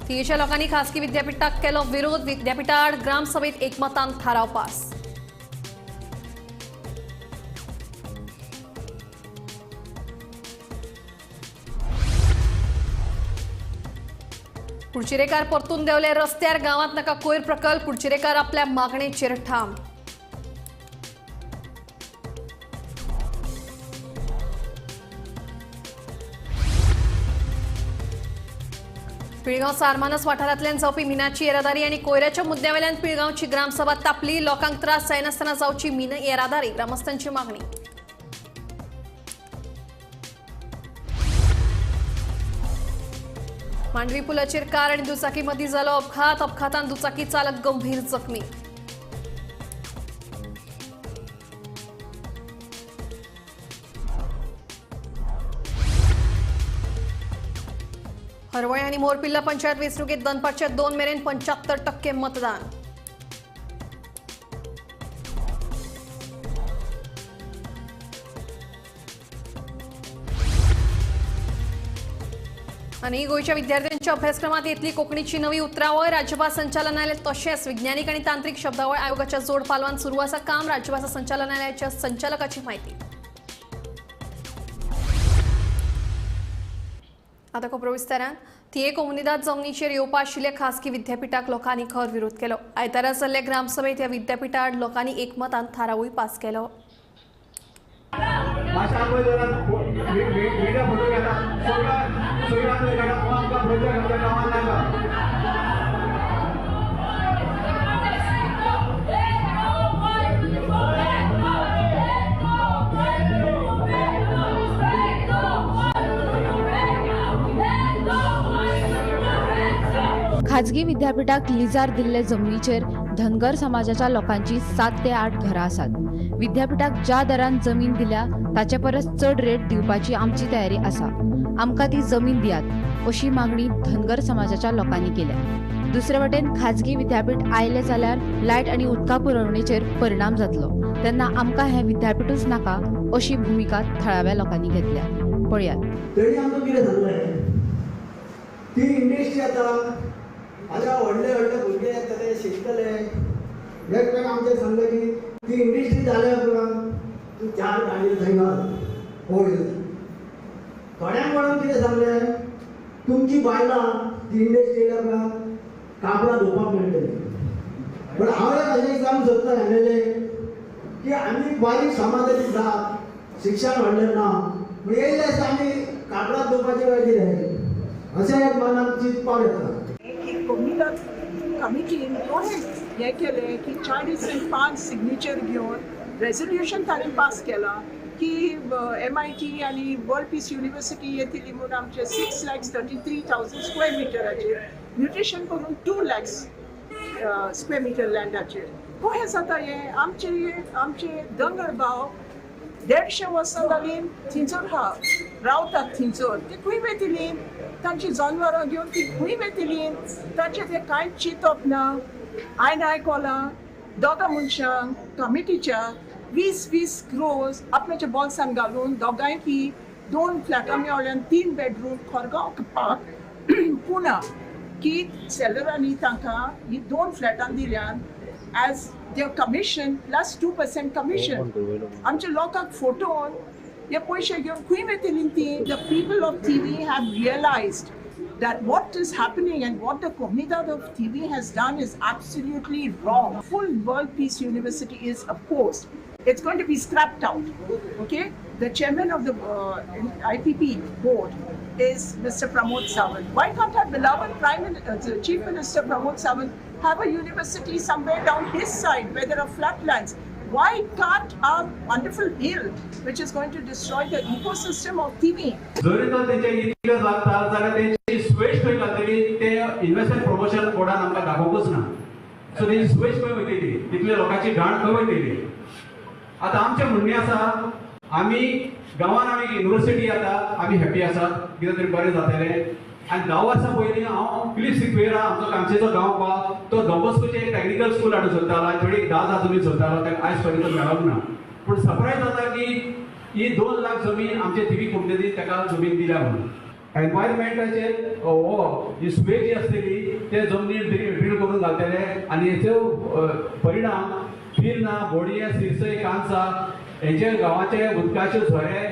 तियेच्या लोकांनी खासगी विद्यापीठाक केलो विरोध. विद्यापीठाड ग्रामसभेत एकमतान थाराव पास. कुडचिरेकार परतून देवले रस्त्यार. गावात नाका कोयर प्रकल्प. कुडचिरेकार आपल्या मागणेचेर ठाम. पिळगांव सारमानस वाठारांतल्यान जावपी मिनाची येरादारी आनी कोयऱ्याच्या मुद्द्यावेल्यान पिळगांवची ग्रामसभा तापली. लोकांक त्रास जायनासतना जावची मिन येरादारी. ग्रामस्थांची मागणी. मांडवी पुलाचेर कार आनी दुचाकी मदीं जालो अपघात. अपघातांत दुचाकी चालक गंभीर जखमी. हरवळे आणि मोरपिल्ला पंचायत वेंचणुकेत दनपारच्या 2 मेरेन 75% मतदान. आणि गोयच्या विद्यार्थ्यांच्या अभ्यासक्रमात येतली कोंकणीची नवी उतरावळ. राज्यभास संचालनालय तशेंच वैज्ञानिक आणि तांत्रिक शब्दावळ आयोगाच्या जोड पालवान सुरू आसा काम. राज्यभाषा संचालनालयाच्या संचालकाची माहिती. आता खबर विस्तारान. तिये कोमुनिदाद जमनीचेर येवपा आशिल्ल्या खासगी विद्यापीठाक लोकांनी खर विरोध केलो. आयतारा जाल्ल्या ग्रामसभेत ह्या विद्यापीठाड लोकांनी एकमतान थारावूय पास केलो. खाजगी विद्यापीठाक लिजार दिल्ले जमनीचेर धनगर समाजाच्या लोकांची 7 ते 8 घरां आसात. विद्यापीठाक ज्या दरान जमीन दिल्या ताचे परस चड रेट दिवपाची आमची तयारी आसा. आमकां ती जमीन दियात अशी मागणी धनगर समाजाच्या लोकांनी केल्या. दुसरे वटेन खाजगी विद्यापीठ आयले जाल्यार लायट आनी उदका पुरवणेचेर परिणाम जातलो. तेन्ना आमकां हें विद्यापीठूच नाका अशी भुमिका थळाव्या लोकांनी घेतल्या. पळयात. आता व्हडले भुरगे येतले शिकतले एकमेक आमचे सांगले की ती इंडस्ट्री जाल्या उपरांत तूं 4 गाडयो थंय घाल पळय. थोड्यांक म्हणून कितें सांगलें तुमची बायलां ती इंडस्ट्री येयल्या उपरांत कापडां धुवपाक मेळटलीं. पण हांव एक अशें काम सोदता सांगलेलें की आमी बारीक समाजाची जात शिक्षण व्हडलें ना पूण येयले आसा आमी कापडां धुवपाचें काय कितें अशें एक मनाक चिंतपाक येता. कोमुनिदाद कमिटीन हे केले की 45 सिग्नेचर घेवन रेजोल्युशन ताणें पास केला की MIT आनी वर्ल्ड पीस युनिवर्सिटी येतली म्हणून आमचे 6,33,000 स्क्वेअर मिटराचेर म्युटेशन करून 2 लाख स्क्वेअर मिटर लँडाचेर. कशें जाता हें आमचे दोंगर भाव 150 वर्सां जालीं थिंचर रावतात. थिंचर ती खंय वेतली तांची जनावरां घेवन ती खंय वेतली तांचे ते कांयच चिंतप ना. हांवें आयकलां दोगा मनशांक कमिटीच्या 20 क्रोर्स आपणाच्या बॉल्सान घालून दोगांयकी 2 फ्लॅटां मेळ्ळ्यान 3 बेडरूम खोरगांव करपाक पुना की सेलरांनी तांकां ही 2 फ्लॅटां दिल्यान age their commission plus 2% commission. आमच्या लोकांक फोटोन हे पैसे घेवन खंय वेतलीं ती. The people of TV have realized that what is happening and what the Comunidad of TV has done is absolutely wrong. Full World Peace University is opposed. It's going to be scrapped out. Okay? The chairman of the IPP board is Mr. Pramod Sawant. Why can't our beloved Chief Minister Pramod Sawant have a university somewhere down his side where there are flatlands? Why can't our wonderful bill, which is going to destroy the ecosystem of TV? जरी तो तेचे इतकं लागता जाल्यार तेची स्वेश खंय घातली ते इन्व्हेस्टमेंट प्रमोशन बोर्डान आमकां दाखोवंकच ना. सो तेची स्वेश खंय वयतली तितले लोकांची घाण खंय वयतली. आतां आमचें म्हणणें आसा आमी गांवान आमी युनिवर्सिटी येता आमी हॅपी आसात कितें तरी बरें जातलें. आनी 10 वर्सां पयलीं हांव फिलिप सिक्वेरा आमचो कांचेचो गांव पा तो डॉबस्कोचे एक टॅक्निकल स्कूल हाडून सोदतालो आनी थोडी 10 जमीन सोदतालो ताका आयज पर्यंत मेळोंक ना. पूण सरप्रायज जाता की ही 2 लाख जमीन आमचे थिवी कोमुनिटीन ताका जमीन दिल्या म्हणून. एनवायरमेंटाचे ही स्वे जी असलेली ते जमनीर ड्रील करून घालतले आणि हेचो परिणाम फिरना बोडये सिरसय कांसा हेचे गांवाचे उदकाचे झरे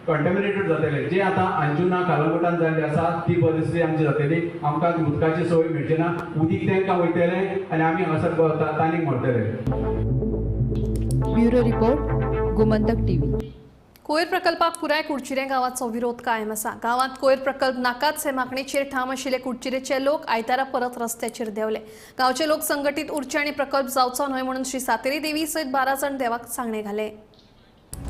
कंटेमिनेटेड जातले जे आता अंजुना कालंगुटान जाल्ले आसा ती परिस्थिती आमची जातली आमकां उदकाची सोय मेळची ना उदीक तांकां वयतले आनी आमी हांगासर तानीक मरतले. Bureau report Gomantak TV. कोयर प्रकल्पाक पुराय कुडचिरे गांवाचो विरोध कायम आसा. गांवांत कोयर प्रकल्प नाकाच हे मागणेचेर ठाम आशिल्ले कुडचिरेचे लोक आयतारा परत रस्त्याचेर देवले. गांवचे लोक संघटीत उरचे आनी प्रकल्प जावचो न्हय म्हणून श्री सातेरी देवी सयत 12 जण देवाक सांगणे घाले.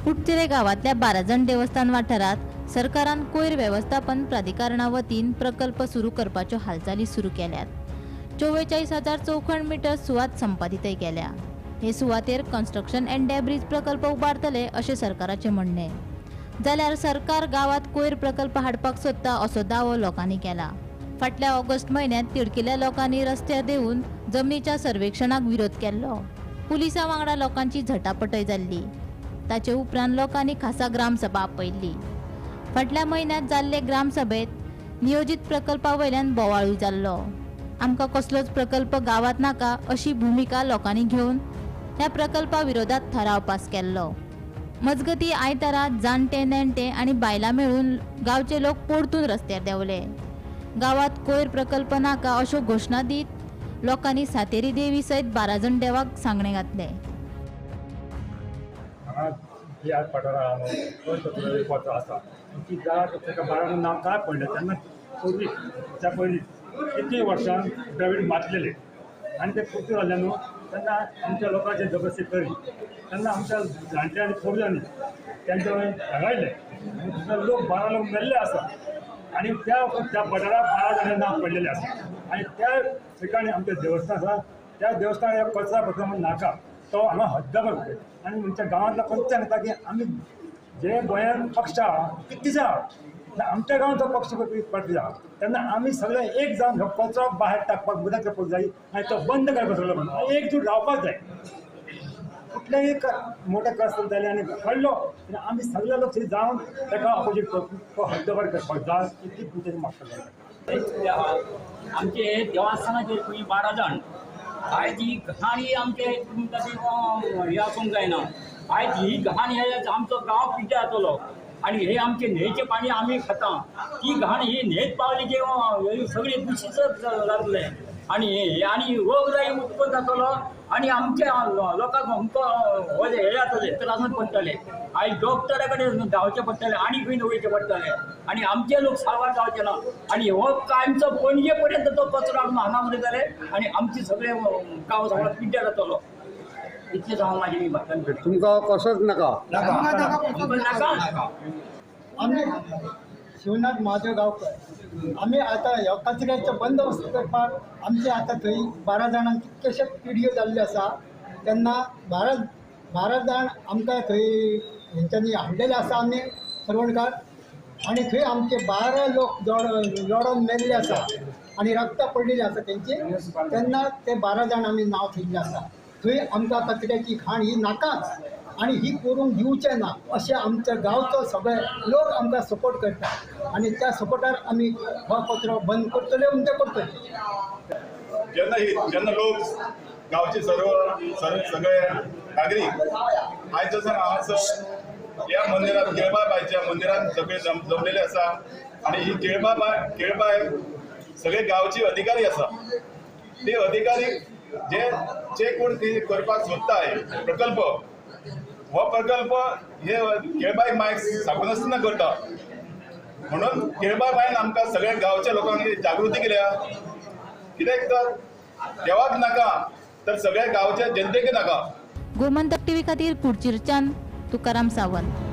कुडचिरे गावातल्या 12 जण देवस्थान वाठारात सरकारान कोयर वेवस्थापन प्राधिकरणा वतीन प्रकल्प सुरू करपाच्यो हालचाली सुरू केल्यात. 44,000 चौखण मीटर सुवात संपादितय केल्या. हे सुवातेर कन्स्ट्रक्शन एंड डेब्रीज प्रकल्प उबारतले अशें सरकाराचे म्हणणे. जाल्यार सरकार गावात कोयर प्रकल्प हाडपाक सोदता असो दावो लोकांनी केला. फाटल्या ऑगस्ट म्हयन्यांत तिडकिल्या लोकांनी रस्त्यार देऊन जमनीच्या सर्वेक्षणाक विरोध केल्लो. पुलिसां वांगडा लोकांची झटापटय जाल्ली. ताचे उपरांत लोकांनी खासा ग्रामसभा आपयल्ली. फाटल्या म्हयन्यांत जाल्ले ग्रामसभेत नियोजीत प्रकल्पा वयल्यान बोवाळूय जाल्लो. आमकां कसलोच प्रकल्प गावात नाका अशी भुमिका लोकांनी घेवन ह्या प्रकल्पा विरोधात ठराव पास केल्लो. मजगती आयतारा जाणटे नेणटे आनी बायलां मेळून गांवचे लोक परतून रस्त्यार देवले. गावात कोयर प्रकल्प नाका अश्यो घोशणा दीत लोकांनी सातेरी देवी सयत 12 जण देवाक सांगणे घातले. आसा ती ताका 12 जण नांव काय पडलें तेन्ना पयलीं त्या पयलीं कितली वर्सां द्रवीड मातलेले आनी ते पुर्ती जाल्ले न्हू तेन्ना आमच्या लोकांचे जबरदस्ती करी तेन्ना आमच्या जाणटे आनी पोरल्यांनी तेंचे हागायले आनी लोक 12 लोक मेल्ले आसा आनी त्या बटाराक 12 जणांचे नांव पडलेले आसा आनी त्या ठिकाणी आमचें देवस्थान आसा त्या देवस्थानाक कचरा पत्र म्हण नाका तो हांगा हद्द करता आनी आमच्या गांवांतल्या पंचायत सांगता की आमी जे गोंयांत पक्ष आहा कितलींच आहा आमच्या गांवांत तो पक्ष पडटा तेन्ना आमी सगळे एक जावन हो कचरो भायर टाकपाक मदत करपाक जाय आनी तो बंद करपाक सगळो म्हणून एकजूट रावपाक जाय. कुठलेंय मोठे कश्ट जाले आनी कळ्ळो आमी सगळे लोक थंय जावन ताका ऑपोजीट तो हद्दपार करपाक जाय इतली तुमचे म्हाका आमचे देवस्थानाचे 12 जण आयज ही घाणी आमचे तुमकां ती आसूंक जायना. आयज ही घाण हे आमचो गांव पिड्ड्यार जातलो आनी हे आमचे न्हंयचें पाणी आमी खाता ती घाण ही न्हंयत पावली की सगळी दुशीत जातले आनी रोगराई उत्पन्न जातलो आनी आमच्या लोकांक आमकां हे जातले त्रासांत पडटले. आयज डॉक्टरा कडेन धांवचें पडटलें आनी खंय वयचें पडटलें आनी आमचे लोक सारवार जावचे ना आनी हो कांयचो पणजे पर्यंत तो कचरो हांगा उडयतले आनी आमचे सगळे गांव सगळो पिड्ड्यार जातलो. इतलें जावन म्हाजी भाशण तुमकां कसोच नाका. नाका आम्ही शिवनाथ महादेव गांवकर आम्ही आता ह्या कचऱ्याचो बंदोबस्त करपाक आमचे आता थंय 12 जाणांक कितलेशेच पिडयो जाल्ले आसा तेन्ना 12 जाण आमकां थंय हेंच्यांनी हाडलेले आसा आमी सरवणकार आनी थंय आमचे 12 लोक लढोन मेल्ले आसा आनी रक्तां पडलेली आसा तेंची तेन्ना ते 12 जाण आमी नांव ठेयल्लें आसा. थंय आमकां कचऱ्याची घाण ही नाकाच आनी ही करूंक दिवचें ना अशें आमच्या गांवचो सगळे लोक आमकां सपोर्ट करता आनी त्या सपोर्टार आमी हो कचरो बंद करतले उंचे करतले. जेन्ना लोक गांवचे सगळे नागरीक आयज जर हांगासर ह्या मंदिरांत केळबाय बायच्या मंदिरांत सगळे जमलेले आसा आनी ही केळबाय सगळे गांवचे अधिकारी आसा ते अधिकारी जे कोण ती करपाक सोदताय प्रकल्प हो प्रकल्प हे केळबाई मायक सांगून नासतना करता म्हणून केळबाई बायन आमकां सगळ्या गांवच्या लोकांनी जागृती केल्या कित्याक तर देवाक नाका तर सगळ्या गांवच्या जनतेक नाका. गोमंतक टीव्ही खातीर कुडचिरच्यान तुकाराम सावंत.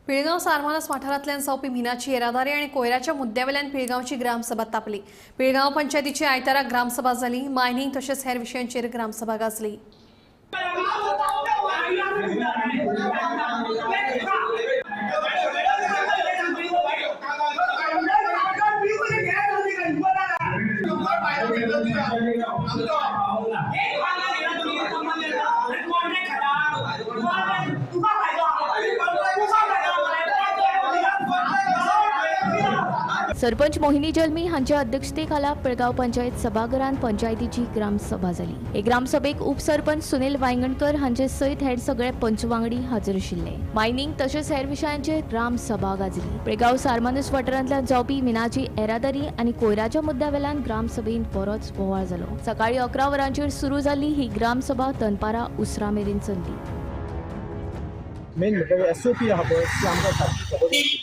पिळगांव सारमानस वाठारांतल्यान जावपी मिनाची येरादारी आनी कोयराच्या मुद्द्यावेल्यान पिळगांवची ग्रामसभा तापली. पिळगांव पंचायतीची आयतारा ग्रामसभा जाली. मायनिंग तशेंच हेर विशयांचेर ग्रामसभा गाजली. सरपंच मोहिनी जल्मी हांच्या अध्यक्षतेखाला पिळगांव पंचायत सभाघरांत पंचायतीची ग्रामसभा जाली. हे ग्रामसभेक उपसरपंच सुनील वांयगणकर हांचे सयत हेर सगळे पंचवांगडी हाजीर आशिल्ले. मायनिंग तशेंच हेर विशयांचेर ग्रामसभा गाजली. पिळगांव सारमानस वाठारांतल्यान जावपी मिनाची येरादारी आनी कोयराच्या मुद्द्यावेल्यान ग्रामसभेत बरोच बोवाळ जालो. सकाळी 11 वरांचेर सुरू जाल्ली ही ग्रामसभा दनपारां उसरा मेरेन चल्ली. मेन म्हणजे SOP आहा पळय ती आमकां सारकी खबर नासली.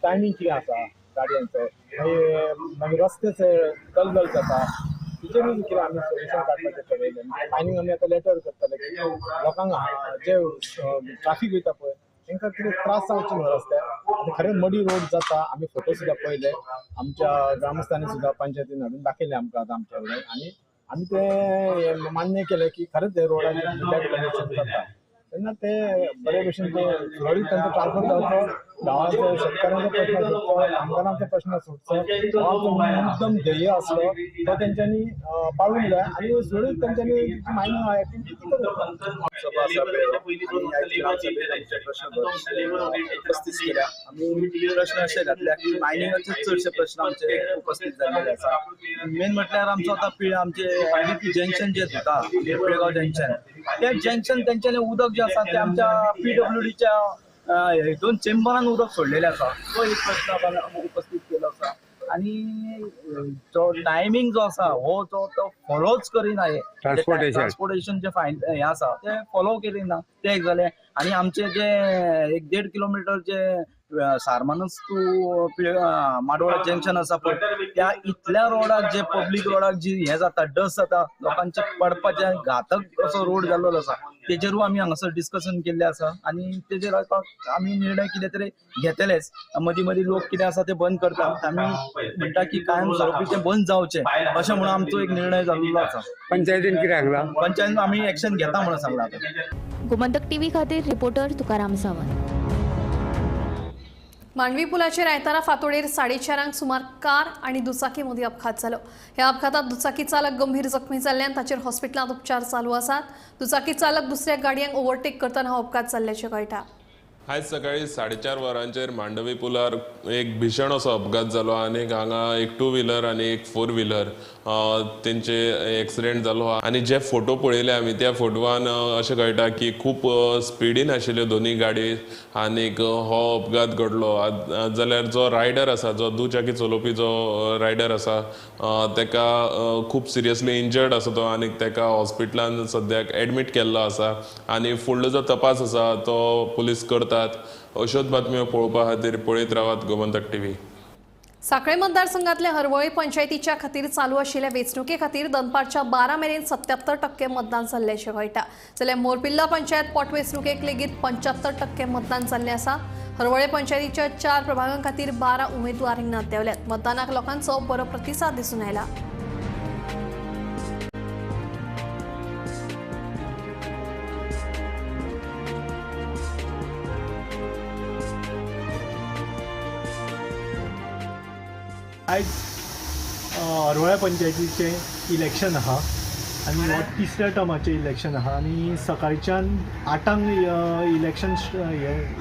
टायमींग कितें आसा गाडयांचो मागीर रस्त्याचे दलदल जाता तिचेरूय कितें आमी सोल्युशन काडपाचें ठरयलें. मायनींग आमी आतां लेटर करतले की लोकांक जे ट्राफीक वयता पळय तांकां कितें त्रास जावचे न्हू रस्त्यार. आतां खरें मडी रोड जाता. आमी फोटो सुद्दां पळयले. आमच्या ग्रामस्थांनी सुद्दां पंचायतीन हाडून दाखयले आमकां आतां आमच्या कडेन आनी आमी ते मान्य केलें की खरेंच हे रोडाचेर कनेक्शन जाता. तेन्ना ते बरे भशेन ते सुरळीत तांचो ट्रान्सफर जावचो. गांवांचो शेतकाऱ्यांचो प्रश्न सुटचो. कामगारांचो प्रश्न सुटचो. हो मुद्दम ध्येय आसलो तो तेंच्यांनी पाळूंक जाय आनी सुरळीत तेंच्यांनी मायनींग एक्टिविटी उपस्थित केल्या. आमी प्रश्न अशे घातल्या की मायनिंगाचे चडशे प्रश्न आमचे उपस्थित जाल्ले आसा. मेन म्हटल्यार आमचो आतां आमचे IDP जंक्शन जे जाता पिळगांव जंक्शन ते जंक्शन तेंच्यांनी उदक जे आसा ते आमच्या PWDच्या दोन चेंबरान उदक सोडलेले आसा. तो एक प्रश्न उपस्थित केलो आसा. आनी जो टायमींग जो आसा हो तो फॉलोच करिना. हे ट्रान्सपोर्टेशन जे हे आसा ते फॉलो करिना ते एक जालें. आनी आमचे जे 1.5 किलोमिटर जे सारमानस टू माडवाळा जंक्शन आसा पळय त्या इतल्या रोडाक जे पब्लीक रोडाक जी हे जाता डस्ट जाता लोकांचे पडपाचे घातक असो रोड जाल्लो आसा तेजेरूय आमी हांगासर डिस्कशन केल्लें आसा. आनी तेजेर आमी निर्णय कितें तरी घेतलेच. मदीं मदीं लोक कितें आसा ते बंद करतात. आमी म्हणटा की कायम स्वरुपी ते बंद जावचे अशें म्हणून आमचो एक निर्णय जाल्लो आसा. पंचायतीन कितें सांगला? पंचायतीन आमी एक्शन घेता म्हणून सांगला. गोमंतक टीव्ही खातीर रिपोर्टर तुकाराम सावंत. मांडवी पुलाचेर आयतारा फांतोडेर 4:30 सुमार कार आनी दुचाकी मदीं अपघात जालो. ह्या अपघातांत दुचाकी चालक गंभीर जखमी जाल्ल्यान ताचेर हॉस्पिटलांत उपचार चालू आसात. दुचाकी चालक दुसऱ्या गाडयांक ओव्हरटेक करतना हो अपघात जाल्ल्याचें कळटा. आयज सकाळी 4:30 मांडवी पुलार एक भीषण असो अपघात जालो आनी हांगा एक 2 व्हिलर आनी एक 4 व्हिलर तेंचे एक्सिडेंट जालो. आनी जे फोटो पळयले आमी त्या फोटोवान अशें कळटा की खूब स्पिडीन आशिल्ल्यो दोनूय गाडी आनीक हो अपघात घडलो. जाल्यार जो रायडर आसा जो दुचाकी चलोवपी जो रायडर आसा तेका खूब सिरियसली इंजर्ड आसा तो आनीक तेका हॉस्पिटलान सद्याक एडमीट केल्लो आसा. आनी फुडलो जो तपास आसा तो पुलीस करतात. अश्योच बातम्यो पळोवपा खातीर पळयत रावात गोमंतक टीव्ही. सांखळे मतदारसंघातले हरवळी पंचायतीच्या खातीर चालू आशिल्ल्या वेंचणुके खातीर दनपारच्या 12 मेरेन 77% मतदान जाल्ल्याचें कळटा. जाल्यार मोरपिल्ला पंचायत पोटवेंचणुकेक लेगीत 75% मतदान जाल्लें आसा. हरवळे पंचायतीच्या 4 प्रभागां खातीर 12 उमेदवार रिंगणात देंवल्यात. मतदानाक लोकांचो बरो प्रतिसाद दिसून आयला. आयज हरवळ्या पंचायतीचें इलेक्शन आहा आनी हो 3ऱ्या टर्माचें इलेक्शन आहा आनी सकाळच्यान 8 इलेक्शन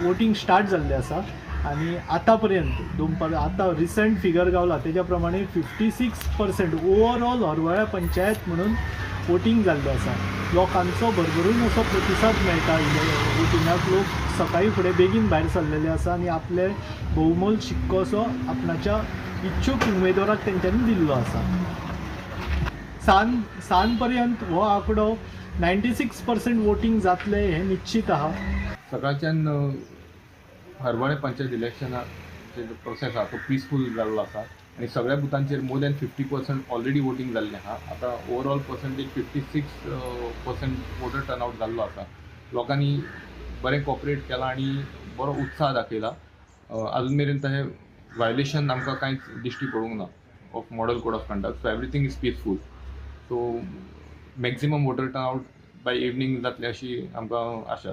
वोटींग स्टार्ट जाल्लें आसा. आनी आतां पर्यंत आतां रिसंट फिगर गावला तेज्या प्रमाणे 56% ओवरऑल हरवळ्या पंचायत म्हणून वोटींग जाल्लें आसा. लोकांचो भरभरून असो प्रतिसाद मेळटा. वोटिंगाक लोक सकाळी फुडें बेगीन भायर सरलेले आसा आनी आपले भोवमोल शिक्को असो आपणाच्या इच्छूक उमेदवाराक तेंच्यांनी दिल्लो आसा. सांज पर्यंत हो आंकडो 96% वोटींग जातले हें निश्चित आहा. सकाळच्यान हरवळे पंचायत इलेक्शनाचे प्रोसेस आहा तो पिसफूल जाल्लो आसा आनी सगळ्या बुथांचेर मोर दॅन 50% ऑलरेडी वोटींग जाल्लें आहा. आतां ओवरऑल पर्संटेज 56% वोटर टर्नआउट जाल्लो आसा. लोकांनी बरें कॉपरेट केलां आनी बरो उत्साह दाखयला. अजून मेरेन तशें वायलेशन आमकां कांयच दिश्टी पडूंक ना of model code of conduct. So everything is peaceful. So maximum voter turnout by evening जातलें अशी आमकां आशा.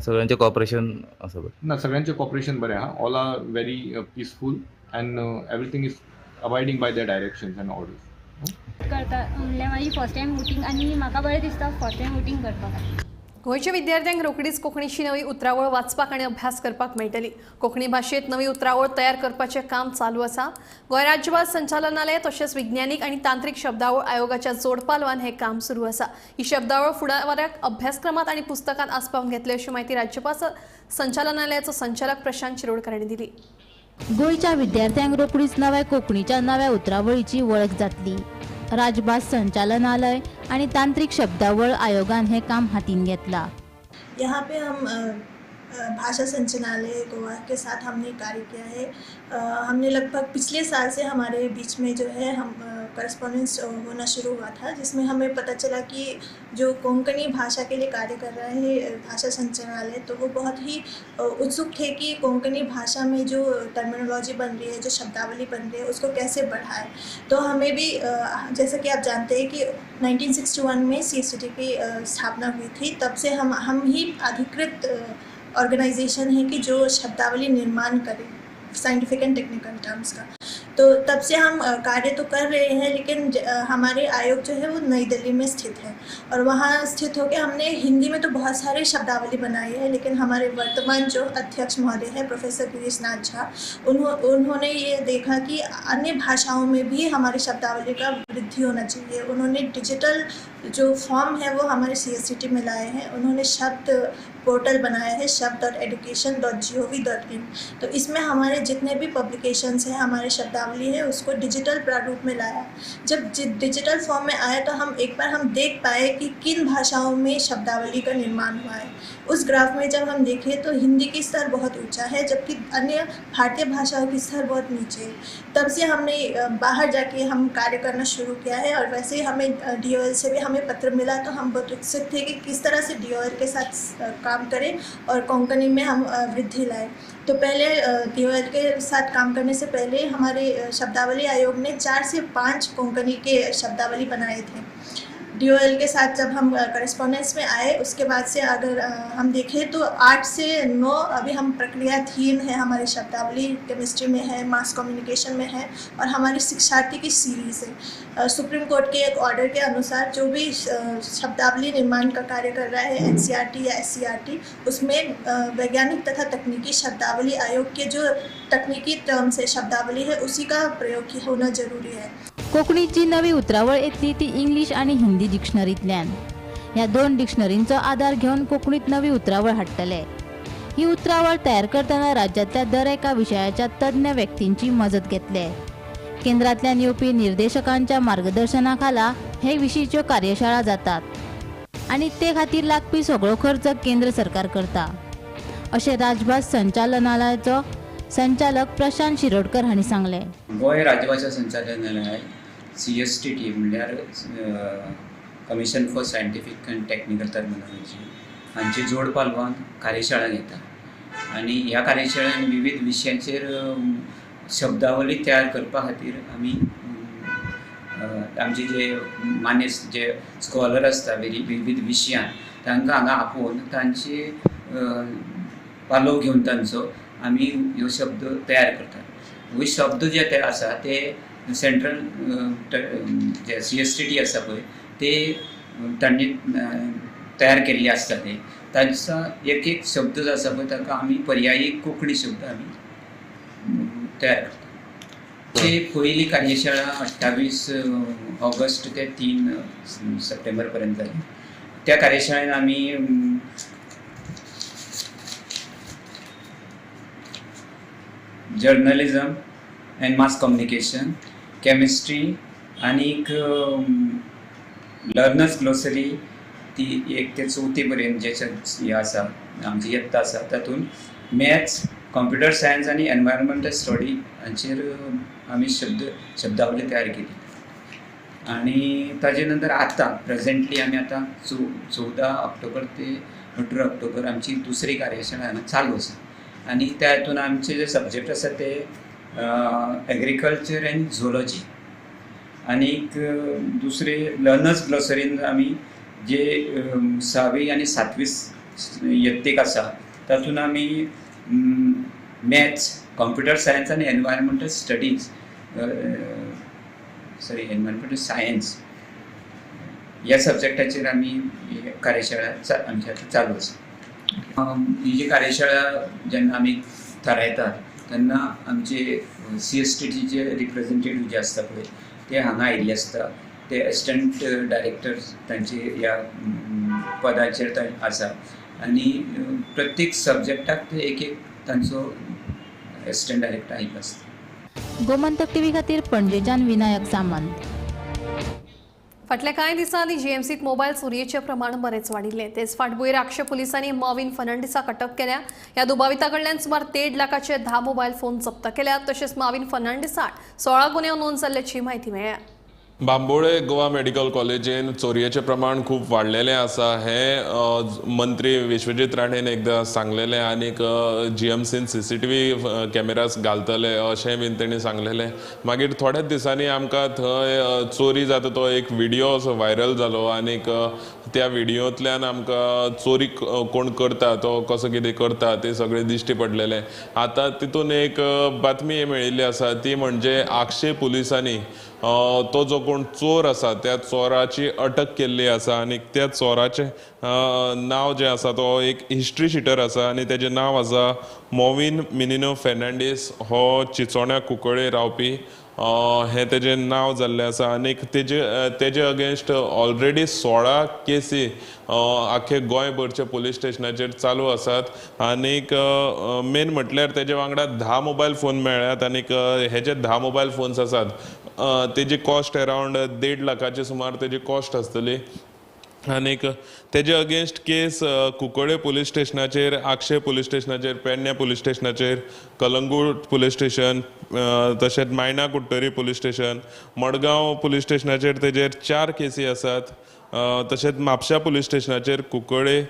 सगळ्यांचें कॉपरेशन आसा ना सगळ्यांचें कॉपरेशन बरें आहा. All are very peaceful and everything is abiding by the directions and orders. करता म्हणल्यार म्हाजी फर्स्ट टायम वोटींग आनी म्हाका बरें दिसता फर्स्ट टायम वोटींग करपाक. गोंयच्या विद्यार्थ्यांक रोखडीच कोंकणीची नवी उतरावळ वाचपाक आनी अभ्यास करपाक मेळटली। कोंकणी भाशेंत नवी उतरावळ तयार करपाचें काम चालू आसा। गोंय राज्यभास संचालनालय तशेंच विज्ञानीक आनी तांत्रीक शब्दावळ आयोगाच्या जोड पालवान हें काम सुरू आसा। ही शब्दावळ फुडाराक अभ्यासक्रमांत आनी पुस्तकांत आसपावन घेतली अशी माहिती राज्यभास संचालनालयाचो संचालक प्रशांत शिरोडकर हांणी दिली। गोंयच्या विद्यार्थ्यांक रोखडीच नव्या कोंकणीच्या नव्या उतरावळीची वळख जातली। राजभास संचालनालय आणि तांत्रिक शब्दावळ आयोगान हे काम हातीन घेतला। यहाँ पे हम भाषा संचालनालय गोवा के साथ हमने कार्य किया है। हमने लगभग पिछले साल से हमारे बीच में जो है हम करस्पॉन्डेंस होना शुरू हुआ था, जिसमें हमें पता चला कि जो कोंकणी भाषा के लिए कार्य कर रहा है भाषा संचालनालय, तो वो बहुत ही उत्सुक थे कि कोंकणी भाषा में जो टर्मिनोलॉजी बन रही है, जो शब्दावली बन रही है, उसको कैसे बढ़ाएं। तो हमें भी जैसा कि आप जानते हैं कि 1961 में CSTT की स्थापना हुई थी। तब से हम ही अधिकृत ऑर्गेनाइजेशन है कि जो शब्दावली निर्माण करे साइंटिफिक एंड टेक्निकल टर्म्स का। तो तब से हम कार्य तो कर रहे हैं, लेकिन हमारे आयोग जो है वो नई दिल्ली में स्थित है और वहाँ स्थित होकर हमने हिंदी में तो बहुत सारे शब्दावली बनाई है, लेकिन हमारे वर्तमान जो अध्यक्ष महोदय हैं प्रोफेसर गिरीश नाथ झा, उन्होंने ये देखा कि अन्य भाषाओं में भी हमारी शब्दावली का वृद्धि होना चाहिए। उन्होंने डिजिटल जो फॉर्म है वो हमारे CSTT में लाए हैं। उन्होंने शब्द पोर्टल बनाया है shab.education.gov.in। तो इसमें हमारे जितने भी पब्लिकेशंस हैं, हमारे शब्दावली है, उसको डिजिटल प्रारूप में लाया। जब डिजिटल फॉर्म में आया तो हम एक बार हम देख पाए कि किन भाषाओं में शब्दावली का निर्माण हुआ है। उस ग्राफ में जब हम देखें तो हिंदी की स्तर बहुत ऊंचा है, जबकि अन्य भारतीय भाषाओं की स्तर बहुत नीचे है। तब से हमने बाहर जाके हम कार्य करना शुरू किया है और वैसे ही हमें DOL से भी हमें पत्र मिला, तो हम बहुत उत्सुक थे कि किस तरह से DOL के साथ काम करें और कोंकणी में हम वृद्धि लाएं। तो पहले DOL के साथ काम करने से पहले हमारे शब्दावली आयोग ने 4 से 5 कोंकणी के शब्दावली बनाए थे। DOL के साथ जब हम करस्पॉन्डेंस में आए, उसके बाद से अगर हम देखें तो 8 से 9 अभी हम प्रक्रियाधीन है। हमारी शब्दावली केमिस्ट्री में है, मास कम्युनिकेशन में है और हमारी शिक्षार्थी की सीरीज़ है। सुप्रीम कोर्ट के एक ऑर्डर के अनुसार जो भी शब्दावली निर्माण का कार्य कर रहा है NCERT या SCERT, उसमें वैज्ञानिक तथा तकनीकी शब्दावली आयोग के जो तकनीकी टर्म्स है शब्दावली है, उसी का प्रयोग होना जरूरी है। कोंकणीची नवी उतरावळ येतली ती इंग्लिश आणि हिंदी डिक्शनरींतल्यान। ह्या 2 डिक्शनरींचो आधार घेऊन कोंकणीत नवी उतरावळ हाडटले। ही उतरावळ तयार करतना राज्यातल्या दर एका विशयाच्या तज्ञ व्यक्तींची मजत घेतले। केंद्रांतल्यान येवपी निर्देशकांच्या मार्गदर्शनाखाला हे विशींच्यो कार्यशाळा जातात आणि ते खातीर लागपी सगळो खर्च केंद्र सरकार करता, अशें राजभास संचालनालयाचो संचालक प्रशांत शिरोडकर हांणी सांगले। गोंय राज्यभाषा संचालनालय CSTT म्हणल्यार commission for scientific end technical terminology हांची जोड पालवान कार्यशाळा घेता आनी ह्या कार्यशाळेन विविध विशयांचेर शब्दावली तयार करपा खातीर आमी आमचे जे मान्य जे स्कॉलर आसता विविध विशयान तांकां हांगा आपोवन तांचे पालव घेवन तांचो आमी ह्यो शब्द तयार करतात। हे शब्द जे ते आसा ते सेंट्रल जे CSTT आसा पळय ते तांणी तयार केल्ले आसता ते तांचो एक शब्द जो आसा पळय ताका आमी पर्यायी कोंकणी शब्द आमी तयार करतात। ते पयली कार्यशाळा 28 ऑगस्ट ते 3 सप्टेंबर पर्यंत जाली। त्या कार्यशाळेन आमी journalism and mass communication, chemistry आनीक लर्नर्स ग्लोसरी ती 1 ते 4 पर्यंत जे हे आसा आमची येत्ता आसा तातूंत मॅथ्स, कंप्युटर सायन्स आनी एनवायरमेंटल स्टडी हांचेर आमी शब्दावली तयार केली आनी ताजे नंतर आतां प्रेजेंटली आमी आतां 14 ऑक्टोबर ते 18 ऑक्टोबर आमची दुसरी कार्यशाळा चालू आसा आनी त्या हातून आमचे जे सब्जेक्ट आसा ते एग्रीकल्चर एंड झुलॉजी आनीक दुसरे लर्नर्स ग्लोसरीन आमी जे 6वी आनी 7वी यत्तेक आसा तातून आमी मॅथ्स, कंप्युटर सायन्स आनी एनवायरमेंटल स्टडीज एनवायरमेंटल सायन्स ह्या सब्जेक्टाचेर आमी कार्यशाळा आमची आतां चालू आसा. ही जी कार्यशाळा जेन्ना आमी थारायतात तेन्ना आमचे CSTT जे रिप्रेझेंटेटिव्ह जे आसता पळय ते हांगा आयिल्ले आसता. ते असिस्टंट डायरेक्टर तांचे ह्या पदाचेर आसा आनी प्रत्येक सब्जेक्टाक एक तांचो असिस्टंट डायरेक्टर आयिल्लो आसता. गोमंतक टीव्ही खातीर पणजेच्यान विनायक सामंत. फाटल्या कांय दिसांनी GMCत मोबायल चोरयेचें प्रमाण बरेंच वाडिल्लें. तेच फाटभुंयेर आक्षे पुलिसांनी मॉविन फर्नांडिसाक अटक केल्या. ह्या दुबाविता कडल्यान सुमार 1.5 लाखाचे 10 मोबायल फोन जप्त केल्यात. तशेंच मॉविन फर्नांडिसाक 16 गुन्हे नोंद जाल्ल्याची म्हायती मेळ्ळ्या. बांबोळे गोवा मेडिकल कॉलेजीन चोरयेचें प्रमाण खूब वाडलेलें आसा हें मंत्री विश्वजीत राणेन एकदां सांगलेलें आनीक GMCन CCTV कॅमेरास घालतले अशें बीन तेणी सांगलेलें. मागीर थोड्याच दिसांनी आमकां थंय चोरी जाता तो एक व्हिडिओ असो व्हायरल जालो आनीक त्या व्हिडिओंतल्यान आमकां चोरी कोण करता तो कसो कितें करता तें सगळें दिश्टी पडलेलें. आतां तितून एक बातमी मेळिल्ली आसा ती म्हणजे आक्षे पुलिसांनी तो जो कोण चोर आसा त्या चोराची अटक केल्ली आसा आनी त्या चोराचें नांव जें आसा तो एक हिस्ट्री शिटर आसा आनी तेजें नांव आसा मॉविन मिनिनो फर्नांडीस. हो चिंचोण्या कुंकळे रावपी हें तेजें नांव जाल्लें आसा आनीक तेजे अगेन्स्ट ऑलरेडी 16 केसी आख्खे गोंयभरच्या पुलीस स्टेशनाचेर चालू आसात आनीक मेन म्हटल्यार तेजे वांगडा 10 मोबायल फोन मेळ्ळ्यात आनीक हे जे 10 मोबायल फोन्स आसात तेजी कॉस्ट अरावंड 1.5 लाखाची सुमार तेजी कॉस्ट आसतली. आनीक तेजे अगेन्स्ट केस कुंकळे पुलीस स्टेशनाचेर, आक्षे पुलीस स्टेशनाचेर, पेडण्या पुलीस स्टेशनाचेर, कलंगूट पुलीस स्टेशन, तशेंच मायना कुट्टरी पुलीस स्टेशन, मडगांव पुलीस स्टेशनाचेर तेजेर 4 केसी आसात. तशेंच म्हापशा पुलीस स्टेशनाचेर, कुंकळे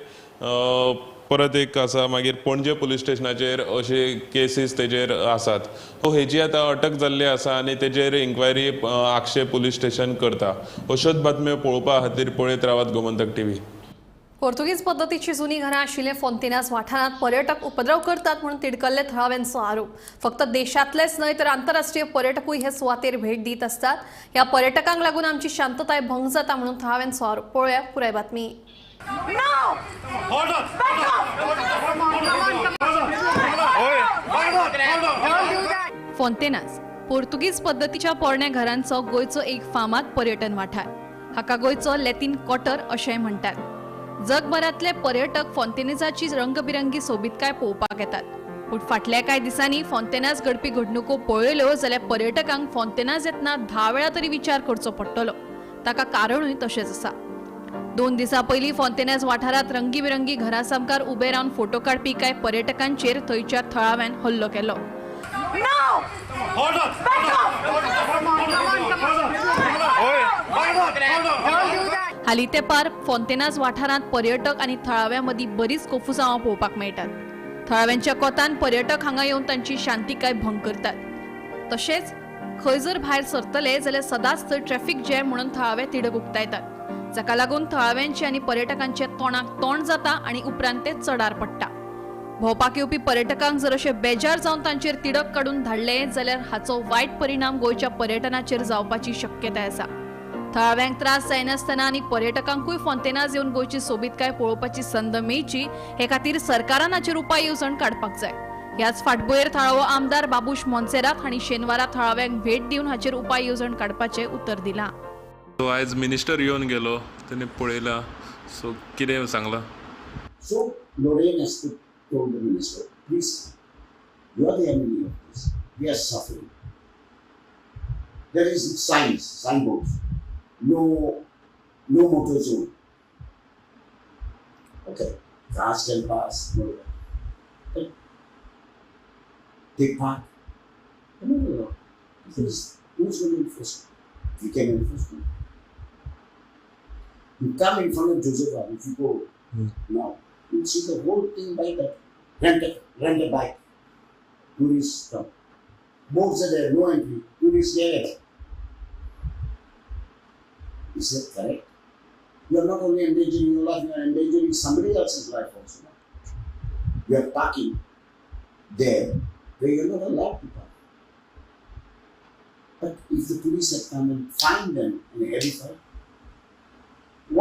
परत एक आसा, मागीर पणजे पुलीस स्टेशनाचेर अशे केसीस तेजेर आसात. हेची आतां अटक जाल्ली आसा आनी तेजेर इन्क्वायरी आक्षे पुलीस स्टेशन करता. अश्योच बातम्यो पळोवपा खातीर पळयत रावात गोमंतक टीव्ही. पोर्तुगीज पद्दतीची जुनी घरां आशिल्ले फोंतेनास वाठारांत पर्यटक उपद्रव करतात म्हणून तिडकल्ले थळाव्यांचो आरोप. फक्त देशांतलेच न्हय तर आंतरराष्ट्रीय पर्यटकूय हे सुवातेर भेट दीत असतात. ह्या पर्यटकांक लागून आमची शांतताय भंग जाता म्हणून थळाव्यांचो आरोप. पळोवया पुराय बातमी. फोंतेनास पोर्तुगीज पद्दतीच्या पोरण्या घरांचो गोंयचो एक फामाद पर्यटन वाठार. हाका गोंयचो लॅतीन क्वार्टर अशेंय म्हणटात. जगभरांतले पर्यटक फोंतेनासाची रंगबिरंगी सोबीतकाय पळोवपाक येतात. पूण फाटल्या कांय दिसांनी फोंतेनास घडपी घडणुको पळयल्यो जाल्यार पर्यटकांक फोंतेनास येतना 10 वेळा तरी विचार करचो पडटलो. ताका कारणूय तशेंच आसा. 2 दिसां पयलीं फोंतेनास वाठारांत रंगीबिरंगी घरां सामकार उबे रावन फोटो काडपी कांय पर्यटकांचेर थंयच्या थळाव्यान हल्लो केलो. हालीं तेंपार फोंतेनास वाठारांत पर्यटक आनी थळाव्यां मदीं बरीच कोफुसांवां पळोवपाक मेळटात. थळाव्यांच्या कोतान पर्यटक हांगा येवन तांची शांतिकाय भंग करतात. तशेंच खंय जर भायर सरतले जाल्यार सदांच थंय ट्रॅफिक जॅम म्हणून थळावे तिडक उक्तायतात. जाका लागून थळाव्यांचे आनी पर्यटकांचे तोंडाक तोंड जाता आनी उपरांत ते चडार पडटा. भोंवपाक येवपी पर्यटकांक जर अशे बेजार जावन तांचेर तिडक काडून धाडले जाल्यार हाचो वायट परिणाम गोंयच्या पर्यटनाचेर जावपाची शक्यताय आसा. थळाव्यांक त्रास जायनासतना आनी पर्यटकांकूय फोंतेनास येवन गोंयची सोबीतकाय पळोवपाची संद मेळची हे खातीर सरकारान हाचेर उपाय येवजण काडपाक जाय. ह्याच फाटभुंयेर थळावो आमदार बाबूश मोन्सेरात हांणी शेनवारा थळाव्यांक भेट दिवन हाचेर उपाय येवजण काडपाचें उतर दिलां. आयज मिनिस्टर येवन गेलो, तेणे पळयला. सो कितें सांगलां? So Lorraine has told the minister, please, you are the enemy of this. We are suffering. There is signboards, no motor zone. Okay, cars can pass, no. But they park. No. Because who's going to enforce it? We can enforce it. You come in front of Joseph, if you go now, you'll see the whole thing by that rent a bike. Tourists come. Boards are there, no entry. Tourists get it. Is that correct? You are not only endangering your life, you are endangering somebody else's life also. You are parking there where you are not allowed to park. But if the police had come and fined them in a heavy fine,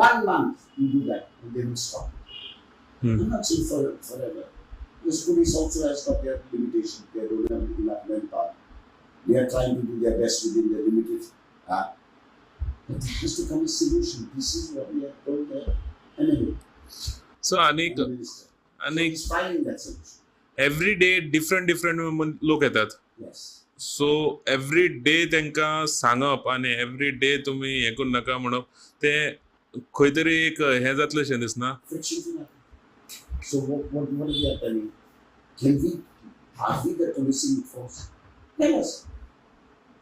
1 month you do that, and they will stop. I'm not saying forever. Because police also has got their limitation. They don't have enough manpower. They are trying to do their best within their limited. But it has to come a solution. This is what we are told there. Anyway, so अनेक he's finding that solution. Every day different लोक येतात. Yes. So every day तांकां सांगप आनी every day तुमी हें करून नाका म्हणप तें खंय तरी एक हें जातलें अशें दिसना. Friction will happen. So what is happening? Can we, are we the policing force? Tell us.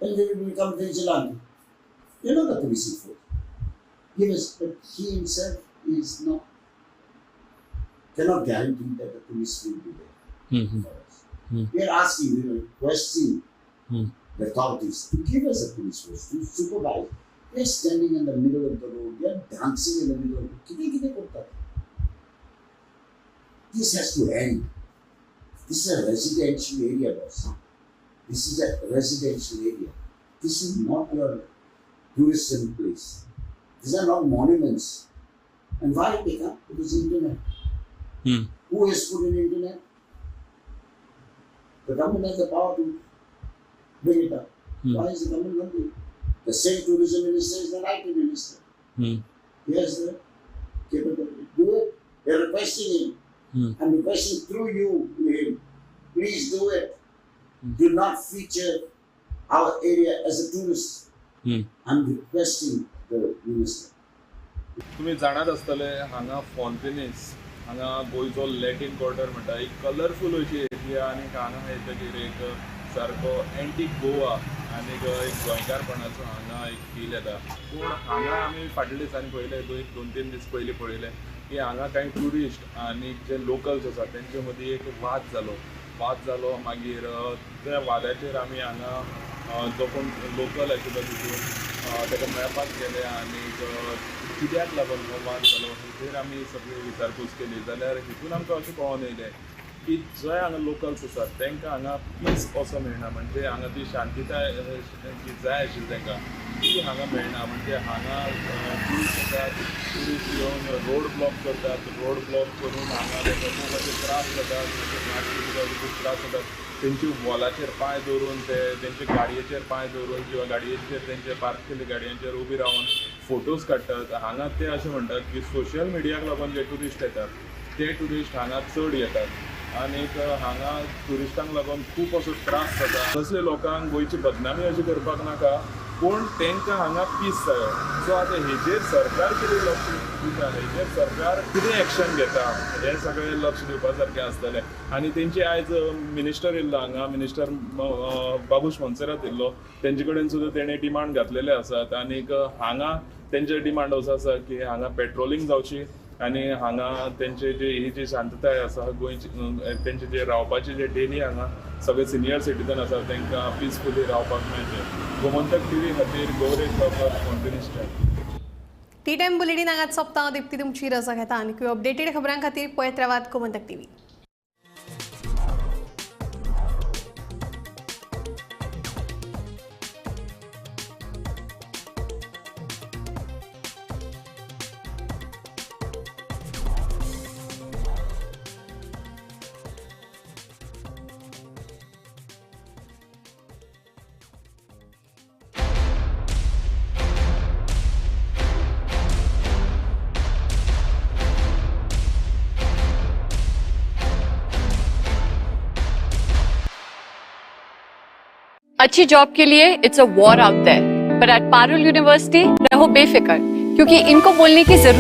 And then we become vigilante. You're not the policing force. Give us, but he himself is not, cannot guarantee that the police will be there for us. We are asking, we are requesting the authorities to give us a police force, to supervise. They are standing in the middle of the road, they are dancing in the middle of the road. Kide korta? This has to end. This is a residential area, boss. This is a residential area. This is not your tourism place. These are not monuments. And why they come? Because internet. Who has put in internet? The government has the power to bring it up. Why is the government not doing it? The same tourism minister is the IT minister. He has the capability to do it. They are requesting him. I'm requesting through you to him. Please do it. Do not feature our area as a tourist. I'm requesting the minister. तुम्ही जाणार आसतले हांगा फॉन्टेनीस हांगा गोंयचो Latin quarter म्हणटा एक colourful अशी area आनी हांगा येतकीर एक सारको एंटीक गोवा आनी एक गोंयकारपणाचो हांगा एक फील येता. पूण हांगा आमी फाटल्या दिसांनी पळयलें एक 2-3 दीस पयलीं पळयलें की हांगा कांय ट्युरिस्ट आनी जे लोकल्स आसा तेंचे मदीं एक वाद जालो मागीर त्या वादाचेर आमी हांगा जो कोण लोकल आशिल्लो तितून ताका मेळपाक गेले आनी कित्याक लागून हो वाद जालो हेचेर आमी सगळी विचारपूस केली जाल्यार हितून आमकां अशें कळोन येयलें की जे हांगा लोकल्स आसात तांकां हांगा पीस असो मेळना. म्हणजे हांगा ती शांतीताय जी जाय आशिल्ली तांकां ती हांगा मेळना. म्हणजे हांगा ट्युरिस्ट येतात, ट्युरिस्ट येवन रोड ब्लॉक करतात, रोड ब्लॉक करून हांगा तांकां खूब अशे त्रास जातात, खूब त्रास जातात. तेंची वॉलाचेर पांय दवरून तेंचे गाडयेचेर पांय दवरून किंवा गाडयेचेर तेंचे पार्क केल्ले गाडयांचेर उबी रावन फोटोज काडटात. हांगा ते अशें म्हणटात की सोशल मिडियाक लागून जे ट्युरिस्ट येतात ते ट्युरिस्ट हांगा चड येतात आनीक हांगा ट्युरिस्टांक लागून खूब असो त्रास जाता. तसले लोकांक गोंयची बदनामी अशी करपाक नाका पूण तांकां हांगा पीस जायो. सो आतां हेजेर सरकार कितें लक्ष दिता, हेजेर सरकार कितें एक्शन घेता हें सगळें लक्ष दिवपा सारकें आसतलें. आनी तेंचे आयज मिनिस्टर येयल्लो हांगा, मिनिस्टर बाबूश मोन्सेरात येयल्लो, तेंचे कडेन सुद्दां तेणें डिमांड घातलेले आसात. आनीक हांगा तेंचे डिमांड असो आसा की हांगा पेट्रोलिंग जावची आनी हांगा तेंचे ही जी शांतताय आसा गोंयची तेंचे जे रावपाचे जे डेली हांगा सगळे सिनियर सिटीजन आसा तांकां पिसफुली रावपाक मेळचें. गोमंतक टीव्ही खातीर गौरेश बाबर फॉन्टेनिस्टार. टी टाइम बुलेटिन हांगाच सोंपता. दिप्ती तुमची रजा घेता आनी अपडेटेड खबरां खातीर पळयत रावात गोमंतक टीव्ही. अच्छी जॉब के लिए it's a war out there, but at Parul university रहो बेफिक्र क्योंकि इनको बोलने की जरूरत